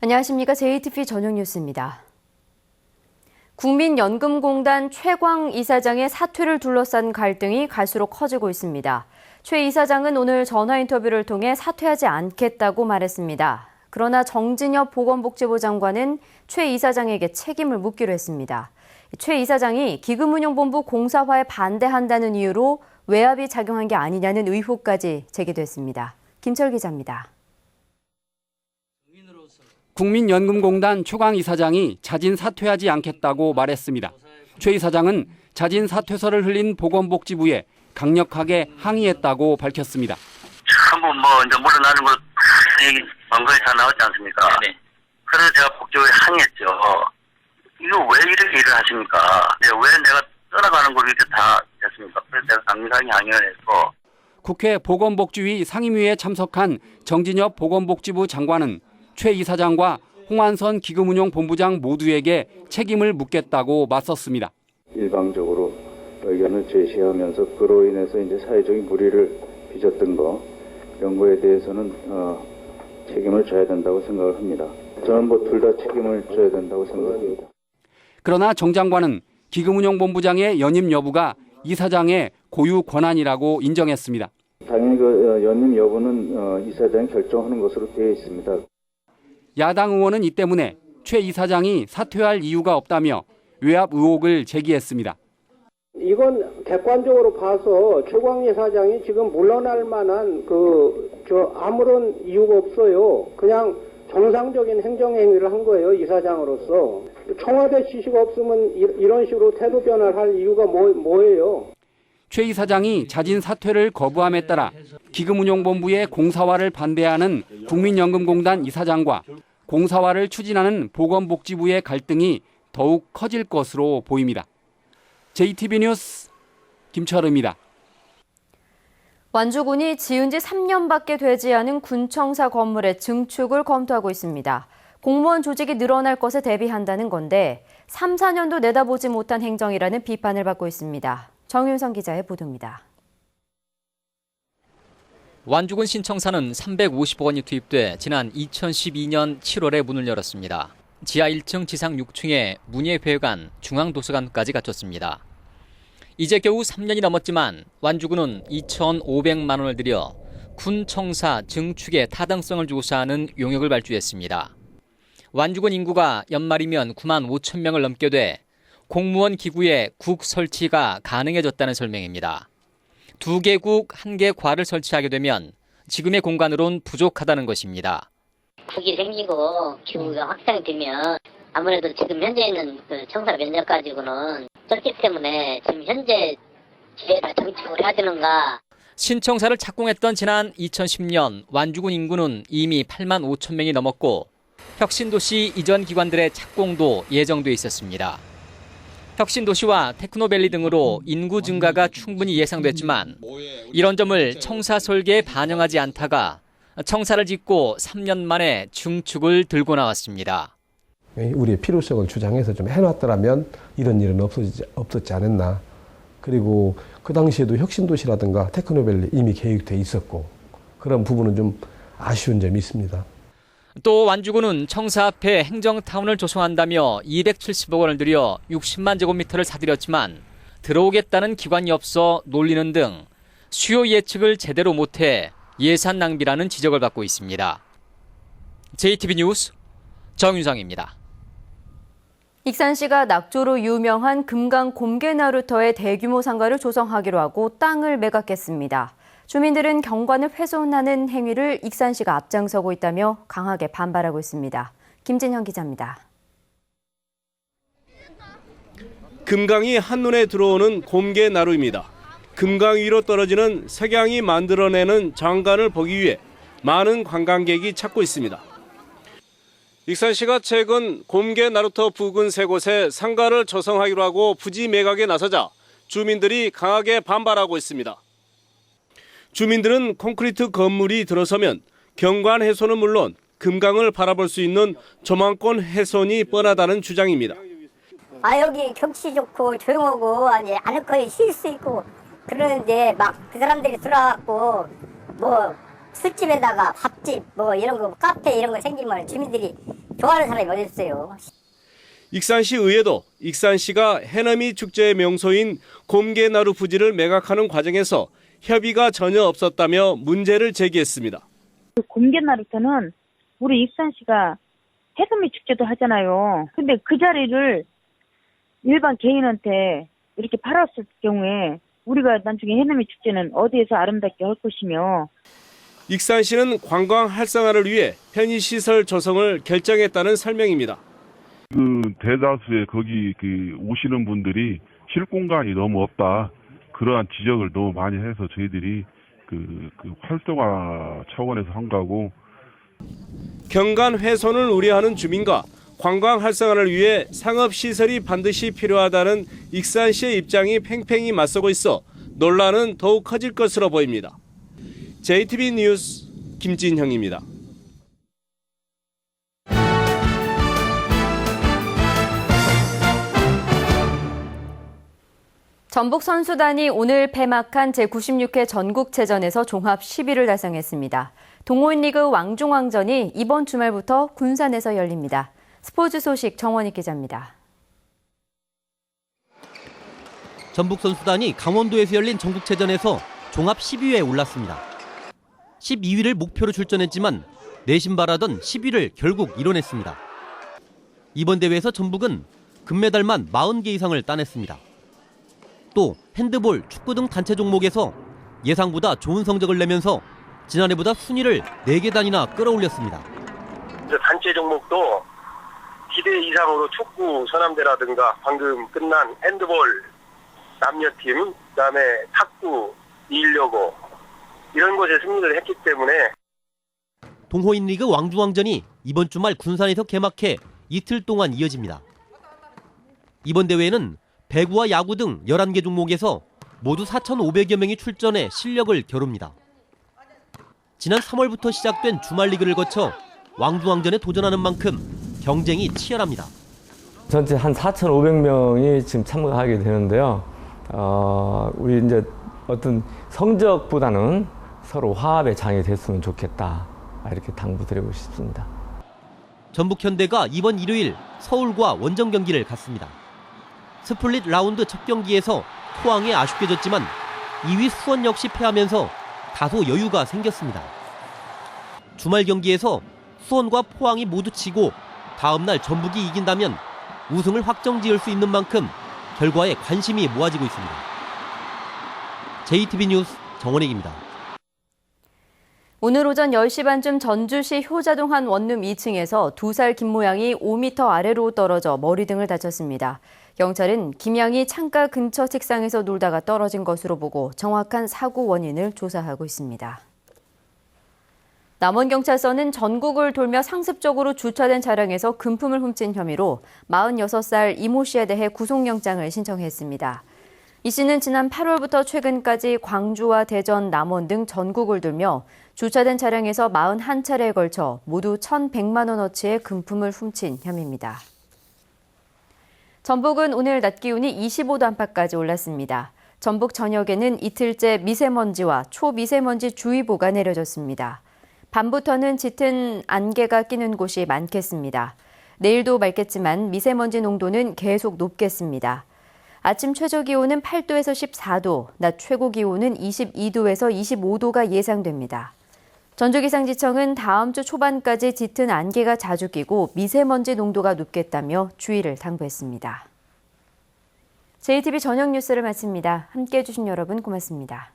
안녕하십니까. JTBC 저녁 뉴스입니다. 국민연금공단 최광 이사장의 사퇴를 둘러싼 갈등이 갈수록 커지고 있습니다. 최 이사장은 오늘 전화 인터뷰를 통해 사퇴하지 않겠다고 말했습니다. 그러나 정진엽 보건복지부 장관은 최 이사장에게 책임을 묻기로 했습니다. 최 이사장이 기금운용본부 공사화에 반대한다는 이유로 외압이 작용한 게 아니냐는 의혹까지 제기됐습니다. 김철 기자입니다. 국민연금공단 최광 이사장이 자진 사퇴하지 않겠다고 말했습니다. 최 이사장은 자진 사퇴서를 흘린 보건복지부에 강력하게 항의했다고 밝혔습니다. 전부 이제 물러나는 거 얘기 방송에 다 나왔지 않습니까? 네. 그래서 제가 복지부에 항의했죠. 이거 왜 이렇게 일을 하십니까? 왜 내가 떠나가는 걸 이렇게 다 됐습니까? 그래서 제가 강력하게 항의를 했고. 국회 보건복지위 상임위에 참석한 정진엽 보건복지부 장관은 최 이사장과 홍한선 기금운용본부장 모두에게 책임을 묻겠다고 맞섰습니다. 일방적으로 의견을 제시하면서 그로 인해서 이제 사회적인 불이를 빚었던 거 이런 거에 대해서는 책임을 져야 된다고 생각을 합니다. 저는 둘 다 책임을 져야 된다고 생각합니다. 그러나 정 장관은 기금운용본부장의 연임 여부가 이사장의 고유 권한이라고 인정했습니다. 당연히 그 연임 여부는 이사장이 결정하는 것으로 되어 있습니다. 야당 의원은 이 때문에 최 이사장이 사퇴할 이유가 없다며 외압 의혹을 제기했습니다. 이건 객관적으로 봐서 최광 이사장이 지금 물러날 만한 아무런 이유가 없어요. 그냥 정상적인 행정행위를 한 거예요, 이사장으로서. 청와대 지시가 없으면 이런 식으로 태도 변화를 할 이유가 뭐예요? 최 이사장이 자진 사퇴를 거부함에 따라 기금운용본부의 공사화를 반대하는 국민연금공단 이사장과 공사화를 추진하는 보건복지부의 갈등이 더욱 커질 것으로 보입니다. JTBC 뉴스 김철우입니다. 완주군이 지은 지 3년밖에 되지 않은 군청사 건물의 증축을 검토하고 있습니다. 공무원 조직이 늘어날 것에 대비한다는 건데 3, 4년도 내다보지 못한 행정이라는 비판을 받고 있습니다. 정윤성 기자의 보도입니다. 완주군 신청사는 350억 원이 투입돼 지난 2012년 7월에 문을 열었습니다. 지하 1층, 지상 6층에 문예회관, 중앙도서관까지 갖췄습니다. 이제 겨우 3년이 넘었지만 완주군은 2,500만 원을 들여 군청사 증축의 타당성을 조사하는 용역을 발주했습니다. 완주군 인구가 연말이면 9만 5천 명을 넘게 돼 공무원 기구의 국 설치가 가능해졌다는 설명입니다. 2개 국, 1개 과를 설치하게 되면 지금의 공간으론 부족하다는 것입니다. 국이 생기고 기구가 확장되면 아무래도 지금 현재 있는 청사 면적 가지고는 적기 때문에 지금 현재 지에다 정축을 해야 되는가. 신청사를 착공했던 지난 2010년 완주군 인구는 이미 8만 5천 명이 넘었고 혁신도시 이전 기관들의 착공도 예정돼 있었습니다. 혁신도시와 테크노밸리 등으로 인구 증가가 충분히 예상됐지만 이런 점을 청사 설계에 반영하지 않다가 청사를 짓고 3년 만에 증축을 들고 나왔습니다. 우리의 필요성을 주장해서 좀 해놨더라면 이런 일은 없었지 않았나. 그리고 그 당시에도 혁신도시라든가 테크노밸리 이미 계획돼 있었고 그런 부분은 좀 아쉬운 점이 있습니다. 또 완주군은 청사 앞에 행정타운을 조성한다며 270억 원을 들여 60만 제곱미터를 사들였지만 들어오겠다는 기관이 없어 놀리는 등 수요 예측을 제대로 못해 예산 낭비라는 지적을 받고 있습니다. JTBC 뉴스 정윤성입니다. 익산시가 낙조로 유명한 금강 곰개나루터에 대규모 상가를 조성하기로 하고 땅을 매각했습니다. 주민들은 경관을 훼손하는 행위를 익산시가 앞장서고 있다며 강하게 반발하고 있습니다. 김진형 기자입니다. 금강이 한눈에 들어오는 곰개나루입니다. 금강 위로 떨어지는 석양이 만들어내는 장관을 보기 위해 많은 관광객이 찾고 있습니다. 익산시가 최근 곰개나루터 부근 세 곳에 상가를 조성하기로 하고 부지 매각에 나서자 주민들이 강하게 반발하고 있습니다. 주민들은 콘크리트 건물이 들어서면 경관 훼손은 물론 금강을 바라볼 수 있는 조망권 훼손이 뻔하다는 주장입니다. 여기 경치 좋고 조용하고 아늑하게 쉴 수 있고 그러는데 막 그 사람들이 들어와갖고 술집에다가 밥집 이런 거 카페 이런 거 생기면 주민들이 좋아하는 사람이 어디 있어요. 익산시 의회도 익산시가 해넘이 축제의 명소인 곰개나루 부지를 매각하는 과정에서 협의가 전혀 없었다며 문제를 제기했습니다. 곰개나루터는 우리 익산시가 해넘이 축제도 하잖아요. 근데 그 자리를 일반 개인한테 이렇게 팔았을 경우에 우리가 나중에 해넘이 축제는 어디에서 아름답게 할 것이며. 익산시는 관광 활성화를 위해 편의시설 조성을 결정했다는 설명입니다. 대다수의 거기 오시는 분들이 쉴 공간이 너무 없다. 그러한 지적을 너무 많이 해서 저희들이 활성화 차원에서 한 거고. 경관 훼손을 우려하는 주민과 관광 활성화를 위해 상업시설이 반드시 필요하다는 익산시의 입장이 팽팽히 맞서고 있어 논란은 더욱 커질 것으로 보입니다. JTB 뉴스 김진형입니다. 전북 선수단이 오늘 폐막한 제96회 전국체전에서 종합 10위를 달성했습니다. 동호인 리그 왕중왕전이 이번 주말부터 군산에서 열립니다. 스포츠 소식 정원익 기자입니다. 전북 선수단이 강원도에서 열린 전국체전에서 종합 10위에 올랐습니다. 12위를 목표로 출전했지만 내심 바라던 10위를 결국 이뤄냈습니다. 이번 대회에서 전북은 금메달만 40개 이상을 따냈습니다. 또 핸드볼, 축구 등 단체 종목에서 예상보다 좋은 성적을 내면서 지난해보다 순위를 4개 단위나 끌어올렸습니다. 단체 종목도 기대 이상으로 축구 서남대라든가 방금 끝난 핸드볼 남녀팀, 그다음에 탁구, 216 이런 곳에 승리를 했기 때문에. 동호인 리그 왕중왕전이 이번 주말 군산에서 개막해 이틀 동안 이어집니다. 이번 대회에는 배구와 야구 등 11개 종목에서 모두 4,500여 명이 출전해 실력을 겨룹니다. 지난 3월부터 시작된 주말 리그를 거쳐 왕중왕전에 도전하는 만큼 경쟁이 치열합니다. 전체 한 4,500명이 지금 참가하게 되는데요. 우리 이제 어떤 성적보다는 서로 화합의 장이 됐으면 좋겠다. 이렇게 당부드리고 싶습니다. 전북 현대가 이번 일요일 서울과 원정 경기를 갖습니다. 스플릿 라운드 첫 경기에서 포항에 아쉽게 졌지만 2위 수원 역시 패하면서 다소 여유가 생겼습니다. 주말 경기에서 수원과 포항이 모두 치고 다음날 전북이 이긴다면 우승을 확정지을 수 있는 만큼 결과에 관심이 모아지고 있습니다. JTB 뉴스 정원익입니다. 오늘 오전 10시 반쯤 전주시 효자동 한 원룸 2층에서 2살 김모양이 5m 아래로 떨어져 머리 등을 다쳤습니다. 경찰은 김양이 창가 근처 책상에서 놀다가 떨어진 것으로 보고 정확한 사고 원인을 조사하고 있습니다. 남원경찰서는 전국을 돌며 상습적으로 주차된 차량에서 금품을 훔친 혐의로 46살 이모 씨에 대해 구속영장을 신청했습니다. 이 씨는 지난 8월부터 최근까지 광주와 대전, 남원 등 전국을 돌며 주차된 차량에서 41차례에 걸쳐 모두 1,100만 원어치의 금품을 훔친 혐의입니다. 전북은 오늘 낮 기온이 25도 안팎까지 올랐습니다. 전북 전역에는 이틀째 미세먼지와 초미세먼지 주의보가 내려졌습니다. 밤부터는 짙은 안개가 끼는 곳이 많겠습니다. 내일도 맑겠지만 미세먼지 농도는 계속 높겠습니다. 아침 최저 기온은 8도에서 14도, 낮 최고 기온은 22도에서 25도가 예상됩니다. 전주기상지청은 다음 주 초반까지 짙은 안개가 자주 끼고 미세먼지 농도가 높겠다며 주의를 당부했습니다. JTB 저녁 뉴스를 마칩니다. 함께해 주신 여러분 고맙습니다.